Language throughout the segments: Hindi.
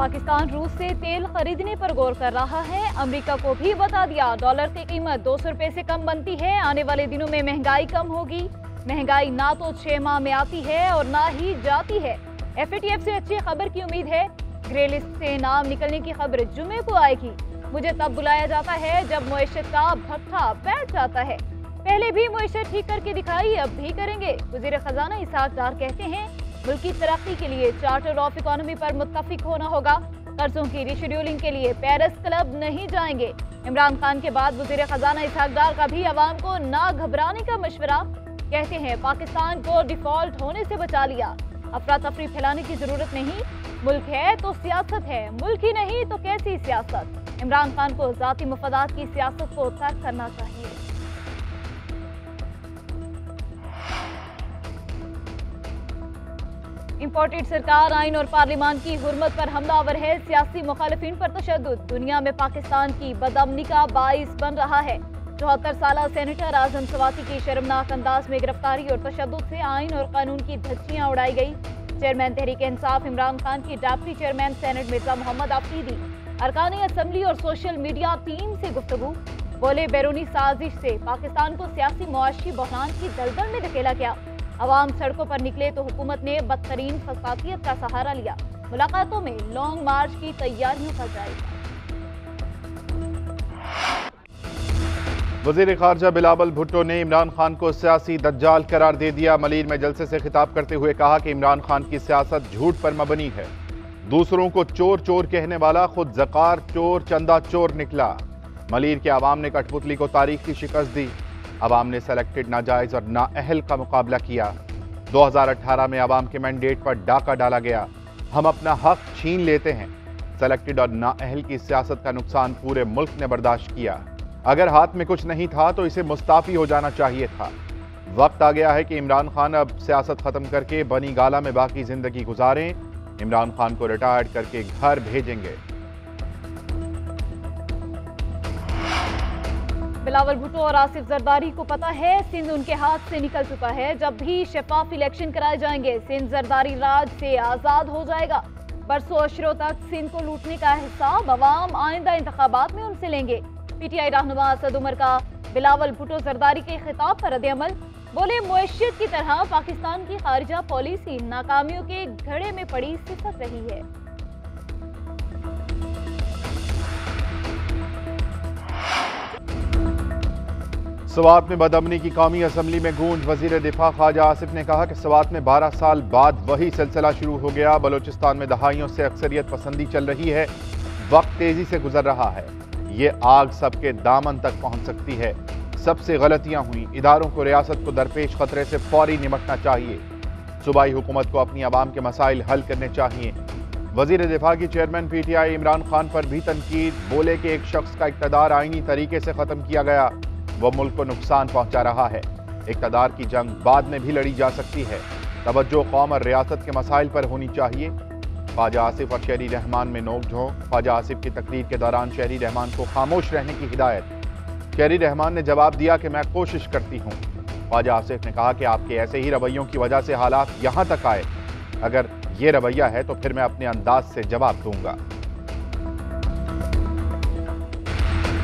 पाकिस्तान रूस से तेल खरीदने पर गौर कर रहा है। अमेरिका को भी बता दिया डॉलर की कीमत 200 रुपए से कम बनती है। आने वाले दिनों में महंगाई कम होगी। महंगाई ना तो 6 माह में आती है और ना ही जाती है। FATF से अच्छी खबर की उम्मीद है। ग्रे लिस्ट से नाम निकलने की खबर जुमे को आएगी। मुझे तब बुलाया जाता है जब मुआशरत का भट्ठा बैठ जाता है। पहले भी मुआशरत ठीक करके दिखाई, अब भी करेंगे। वज़ीर खजाना इसहाक डार कहते हैं मुल्क की तरक्की के लिए चार्टर ऑफ इकोनॉमी पर मुत्तफिक होना होगा। कर्जों की रिशेड्यूलिंग के लिए पेरिस क्लब नहीं जाएंगे। इमरान खान के बाद वज़ीर खजाना इसहाक डार का भी अवाम को ना घबराने का मशवरा। कहते हैं पाकिस्तान को डिफॉल्ट होने से बचा लिया। अफरा तफरी फैलाने की जरूरत नहीं। मुल्क है तो सियासत है, मुल्क ही नहीं तो कैसी सियासत। इमरान खान को जाती मफादात की सियासत को तर्क करना चाहिए। इम्पोर्टेड सरकार आइन और पार्लिमान की हुर्मत पर हमलावर है। सियासी मुखालिफिन पर तशद्दुद दुनिया में पाकिस्तान की बदअमनी का बाइस बन रहा है। 74 साल सेनेटर आजम सवाती की शर्मनाक अंदाज में गिरफ्तारी और तशद्दुद से आइन और कानून की धज्जियां उड़ाई गई। चेयरमैन तहरीक इंसाफ इमरान खान की deputy chairman senate Mirza Mohammad Afridi अरकान असम्बली और सोशल मीडिया टीम से गुफ्तगू। बोले बैरूनी साजिश से पाकिस्तान को सियासी मुआशी बहरान की दलदल में धकेला गया। अवाम सड़कों पर निकले तो हुकूमत ने बदतरीन फसादियत का सहारा लिया। मुलाकातों में लॉन्ग मार्च की तैयारियों का जायजा। वज़ीर ख़ारजा बिलावल भुट्टो ने इमरान खान को सियासी दज्जाल करार दे दिया। मलीर में जलसे से खिताब करते हुए कहा कि इमरान खान की सियासत झूठ पर मबनी है। दूसरों को चोर चोर कहने वाला खुद ज़कार चोर चंदा चोर निकला। मलीर के अवाम ने कठपुतली को तारीखी शिकस्त दी। अवाम ने सेलेक्टेड नाजायज और नाअहल का मुकाबला किया। 2018 में अवाम के मैंडेट पर डाका डाला गया। हम अपना हक छीन लेते हैं। सेलेक्टेड और नाअहल की सियासत का नुकसान पूरे मुल्क ने बर्दाश्त किया। अगर हाथ में कुछ नहीं था तो इसे मुस्ताफी हो जाना चाहिए था। वक्त आ गया है कि इमरान खान अब सियासत खत्म करके बनी गाला में बाकी जिंदगी गुजारें। इमरान खान को रिटायर्ड करके घर भेजेंगे। बिलावल भुट्टो और आसिफ जरदारी को पता है सिंध उनके हाथ से निकल चुका है। जब भी शफाफ इलेक्शन कराए जाएंगे सिंध जरदारी राज से आजाद हो जाएगा। बरसों अशरों तक सिंध को लूटने का हिसाब अवाम आइंदा इंतखाबात में उनसे लेंगे। PTI रहनुमा असद उमर का बिलावल भुट्टो जरदारी के खिताब पर रद्द-ए-अमल। बोले मुआशियत की तरह पाकिस्तान की खारिजा पॉलिसी नाकामियों के घड़े में पड़ी सिसक रही है। सवात में बदअमनी की कौमी असम्बली में गूंज। वजीर दिफा ख्वाजा आसिफ ने कहा कि सवात में 12 साल बाद वही सिलसिला शुरू हो गया। बलोचिस्तान में दहाइयों से अक्सरियत पसंदी चल रही है। वक्त तेजी से गुजर रहा है। ये आग सबके दामन तक पहुंच सकती है। सबसे गलतियां हुई। इदारों को रियासत को दरपेश खतरे से फौरी निपटना चाहिए। सूबाई हुकूमत को अपनी आवाम के मसाइल हल करने चाहिए। वजीर दिफा की चेयरमैन PTI इमरान खान पर भी तनकीद। बोले कि एक शख्स का इक़्तिदार आईनी तरीके से ख़त्म किया गया, वह मुल्क को नुकसान पहुंचा रहा है। इक़्तिदार की जंग बाद में भी लड़ी जा सकती है। तवज्जो कौम और रियासत के मसाइल पर होनी चाहिए। ख्वाजा आसिफ और शहरी रहमान में नोक-झोंक। ख्वाजा आसिफ की तकरीर के दौरान शहरी रहमान को खामोश रहने की हिदायत। शहरी रहमान ने जवाब दिया कि मैं कोशिश करती हूँ। ख्वाजा आसिफ ने कहा कि आपके ऐसे ही रवैयों की वजह से हालात यहाँ तक आए। अगर ये रवैया है तो फिर मैं अपने अंदाज से जवाब दूंगा।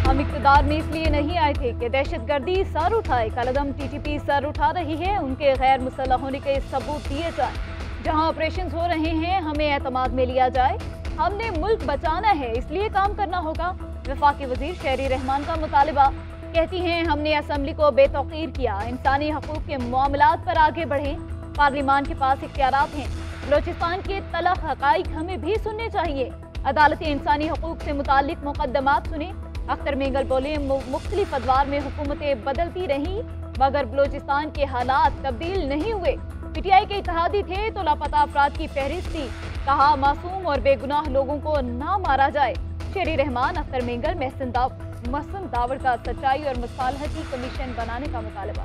हम इक़्तिदार में इसलिए नहीं आए थे कि दहशतगर्दी सर उठाए। कलदम TTP सर उठा रही है। उनके गैर मुसल्लह होने के सबूत दिए जाए। जहां ऑपरेशन हो रहे हैं हमें एतमाद में लिया जाए। हमने मुल्क बचाना है, इसलिए काम करना होगा। वफाकी वजीर शहरी रहमान का मुतालिबा। कहती हैं हमने असम्बली को बेतौकीर किया। इंसानी हकूक के मामलात पर आगे बढ़े। पार्लिमान के पास इख्तियारात हैं। बलोचिस्तान के तलख हकाइक हमें भी सुनने चाहिए। अदालत इंसानी हकूक से मुताल्लिक मुकदमात सुने। अख्तर मेंगल बोले मुख्तलिफ अदवार में हुकूमतें बदलती रहीं मगर बलोचिस्तान के हालात तब्दील नहीं हुए। PTI के इत्तेहादी थे तो लापता अफराद की फहरिस्त थी। कहा मासूम और बेगुनाह लोगों को ना मारा जाए। शहरी रहमान अख्तर मेंगल महसन दावर का सच्चाई और मसालहती कमीशन बनाने का मुतालबा।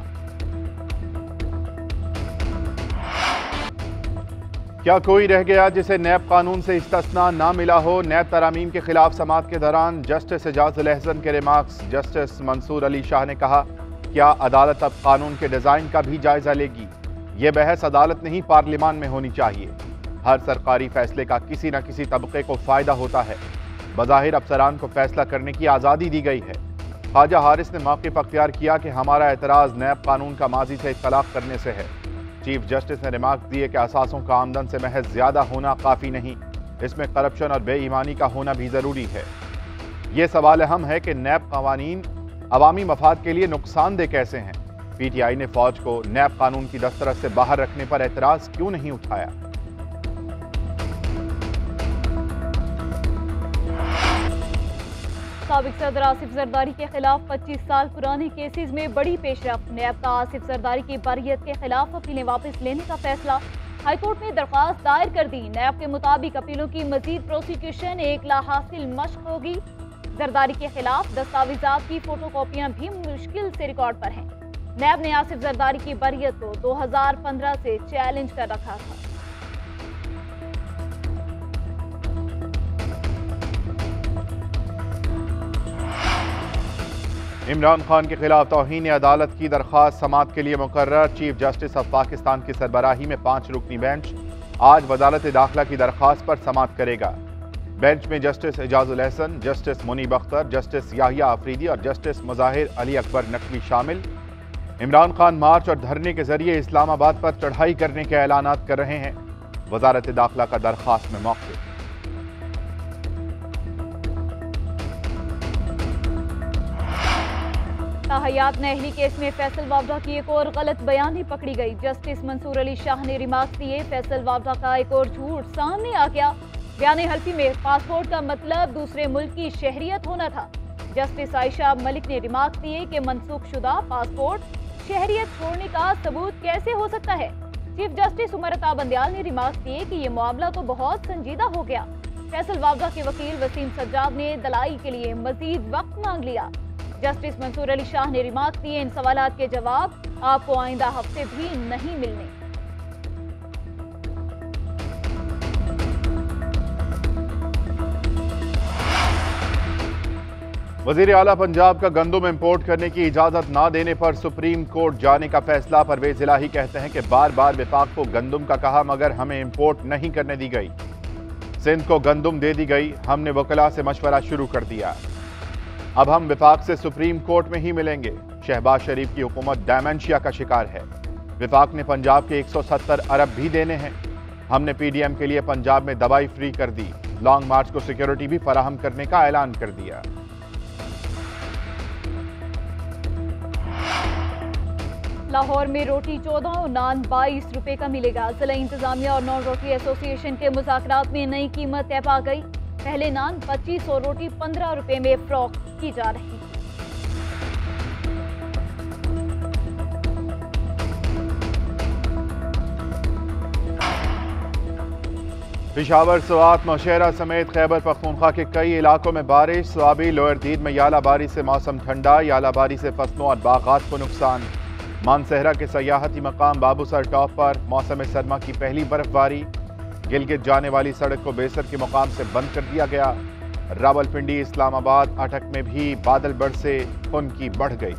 क्या कोई रह गया जिसे नैब कानून से इस्तिस्ना ना मिला हो? नैब तरामीम के खिलाफ समाअत के दौरान जस्टिस एजाज उल एहसन के रिमार्क्स। जस्टिस मंसूर अली शाह ने कहा क्या अदालत अब कानून के डिज़ाइन का भी जायजा लेगी? ये बहस अदालत नहीं पार्लिमान में होनी चाहिए। हर सरकारी फैसले का किसी न किसी तबके को फायदा होता है। बज़ाहिर अफसरान को फैसला करने की आज़ादी दी गई है। ख्वाजा हारिस ने मौक़िफ़ अख्तियार किया कि हमारा एतराज़ नैब कानून का माजी से इख्तलाफ करने से है। चीफ जस्टिस ने रिमार्क दिए कि असासों का आमदन से महज ज़्यादा होना काफ़ी नहीं, इसमें करप्शन और बेईमानी का होना भी ज़रूरी है। ये सवाल अहम है कि नैब कवानीन अवामी मफाद के लिए नुकसानदेह कैसे हैं। PTI ने फौज को नैब कानून की दस्तरस से बाहर रखने पर एतराज़ क्यों नहीं उठाया। साबिक सदर आसिफ जरदारी के खिलाफ 25 साल पुराने केसेस में बड़ी पेशरफ। नैब का आसिफ जरदारी की बरियत के खिलाफ अपीलें वापस लेने का फैसला। हाईकोर्ट ने दरख्वास्त दायर कर दी। नैब के मुताबिक अपीलों की मजीद प्रोसिक्यूशन एक लाहासिल मश्क होगी। जरदारी के खिलाफ दस्तावेजात की फोटोकॉपियां भी मुश्किल से रिकॉर्ड पर हैं। नैब ने आसिफ जरदारी की बरियत को 2015 से चैलेंज कर रखा था। इमरान खान के खिलाफ तौहीन अदालत की दरख्वास्त समाअत के लिए मुकर्रर। चीफ जस्टिस ऑफ पाकिस्तान की सरबराही में 5 रुकनी बेंच आज वजारत दाखिला की दरख्वास्त पर समाअत करेगा। बेंच में justice Ijazul Ahsan, justice Munib Akhtar, justice Yahya Afridi और जस्टिस मुजाहिर अली अकबर नकवी शामिल। इमरान खान मार्च और धरने के जरिए इस्लामाबाद पर चढ़ाई करने के ऐलानात कर रहे हैं। वजारत दाखिला का दरख्वास्त में मौक़िफ़। हयात नहली केस में फैसल वावडा की एक और गलत बयानी पकड़ी गई। जस्टिस मंसूर अली शाह ने रिमार्क दिए। फैसल वावडा का एक और झूठ सामने आ गया। बयान हल्फी में पासपोर्ट का मतलब दूसरे मुल्क की शहरियत होना था। जस्टिस आयशा मलिक ने रिमार्क दिए कि मनसूख शुदा पासपोर्ट शहरियत छोड़ने का सबूत कैसे हो सकता है। चीफ जस्टिस उमर अता बंदयाल ने रिमार्क दिए कि यह मामला तो बहुत संजीदा हो गया। फैसल वावडा के वकील वसीम सज्जाद ने दलाई के लिए मजीद वक्त मांग लिया। जस्टिस मंसूर अली शाह ने रिमार्क दिए, इन सवालात के जवाब आपको आइंदा हफ्ते भी नहीं मिलने। वजीर आला पंजाब का गंदम इंपोर्ट करने की इजाजत ना देने पर सुप्रीम कोर्ट जाने का फैसला। परवेज इलाही कहते हैं कि बार बार विफाक को गंदम का कहा मगर हमें इंपोर्ट नहीं करने दी गई। सिंध को गंदम दे दी गई, हमने वकला से मशवरा शुरू कर दिया। अब हम विफाक से सुप्रीम कोर्ट में ही मिलेंगे। शहबाज शरीफ की हुकूमत डायमेंशिया का शिकार है। विफाक ने पंजाब के 170 अरब भी देने हैं। हमने PDM के लिए पंजाब में दवाई फ्री कर दी। लॉन्ग मार्च को सिक्योरिटी भी फराहम करने का ऐलान कर दिया। लाहौर में रोटी 14 और नान 22 रुपए का मिलेगा। जिला इंतजामिया और नॉन रोटी एसोसिएशन के मुज़ाकरात में नई कीमत तय पा गई। पहले नान 25 और रोटी 15 रुपए में फरोख्त की जा रही। पेशावर, स्वात, नौशहरा समेत खैबर पख्तूनख्वा के कई इलाकों में बारिश। स्वाबी लोअर दीद में यालाबारी से मौसम ठंडा। यालाबारी से फसलों और बागात को नुकसान। मानसहरा के सयाहती मकाम बाबूसर टॉप पर मौसम सरमा की पहली बर्फबारी। गिलगित जाने वाली सड़क को बेसर के मुकाम से बंद कर दिया गया। रावलपिंडी, इस्लामाबाद, अटक में भी बादल बरसे, उनकी बढ़ गई।